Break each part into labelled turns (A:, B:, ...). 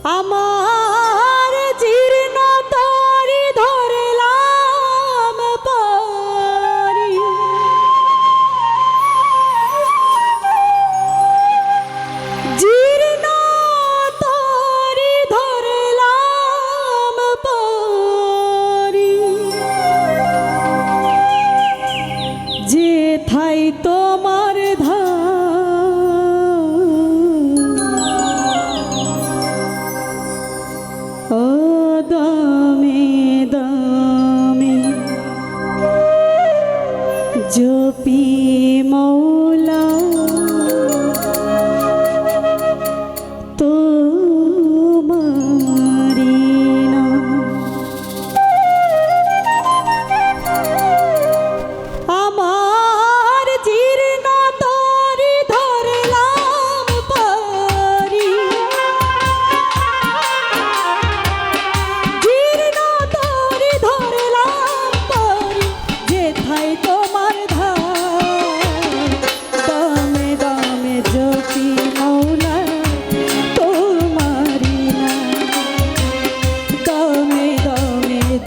A: আমার জীর্ণ তরি ধরলাম পারি, জীর্ণ তরি ধরলাম পারি, যেথায় তোমার জপি মৌলা তোমারি নাম। আমার জীর্ণ তরি ধরলাম পারি, জীর্ণ তরি ধরলাম পারি, যেথায় তোমার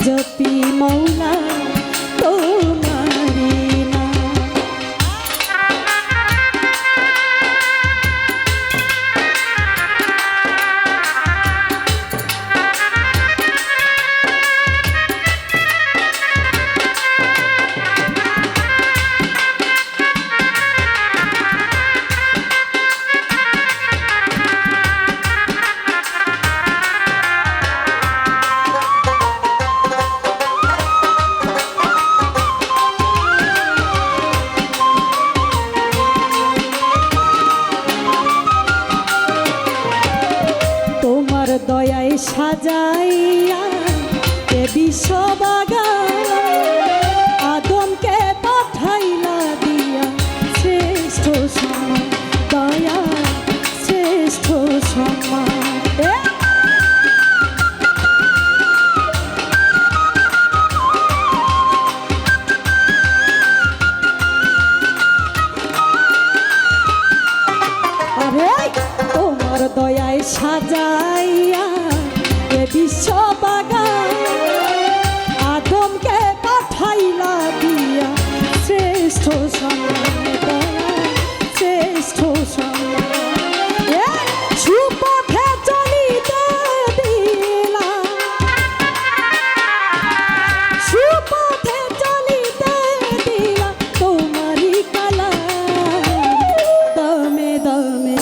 A: জপি মৌলা তোমারি নাম। দয়ায় সাজাইয়া এ বিশ্ববাগান, আদমকে পাঠাইলা দিয়া শ্রেষ্ঠ সম্মান, দয়া শ্রেষ্ঠ সম্মান। তোমার দয়ায় সাজাইয়া এ বিশ্ববাগান, আদমকে পাঠাইলা দিয়া শ্রেষ্ঠ সম্মান, দয়া শ্রেষ্ঠ সম্মান। সুপথে চলিতে দিলা, সুপথে চলিতে দিলা তোমারি কালা, দমে দমে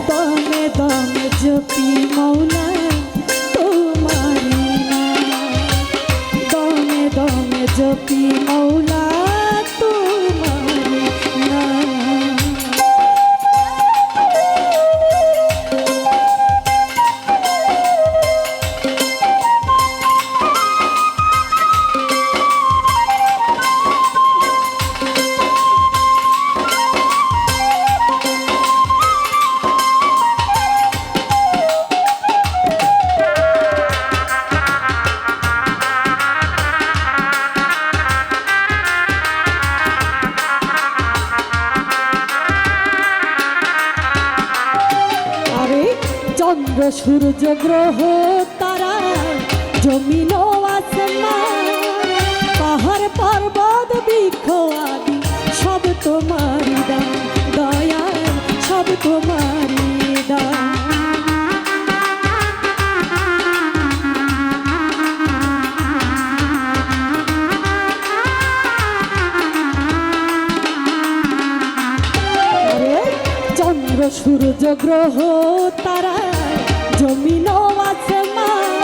A: দমে দমে জপি মৌলা তোমারি নাম, দমে দমে জপি মৌলা তোমারি নাম। চন্দ্র সূর্য গ্রহ তারা জমিন আসমান, পাহাড় পর্বত বৃক্ষ আদি সব তোমারি দান, দয়া সব তোমারি দান। চন্দ্র সূর্য গ্রহ তারা জমিন আসমান,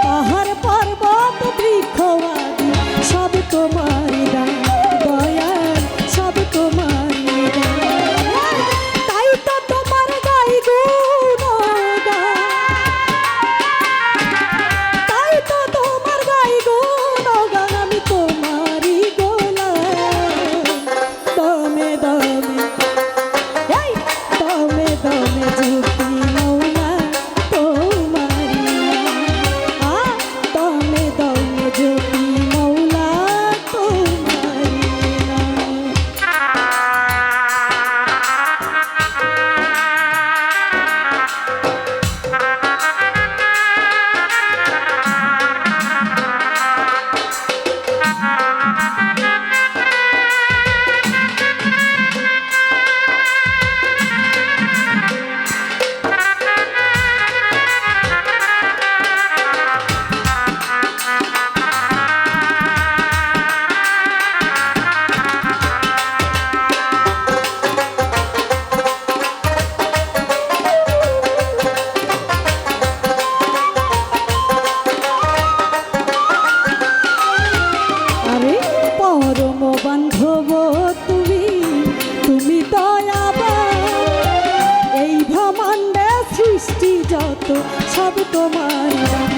A: পাহাড় পর্বত বৃক্ষ আদি সব তোমারি দান, দয়া সব তোমারি দান। তাই তো তোমার গাই গুণগান, তাই তো তোমার গাই গুণগান, আমি তোমারি গোলাম, দমে দমে দমে দমে জপি মৌলা তোমারি সৃষ্টি যত সব তোমার দান।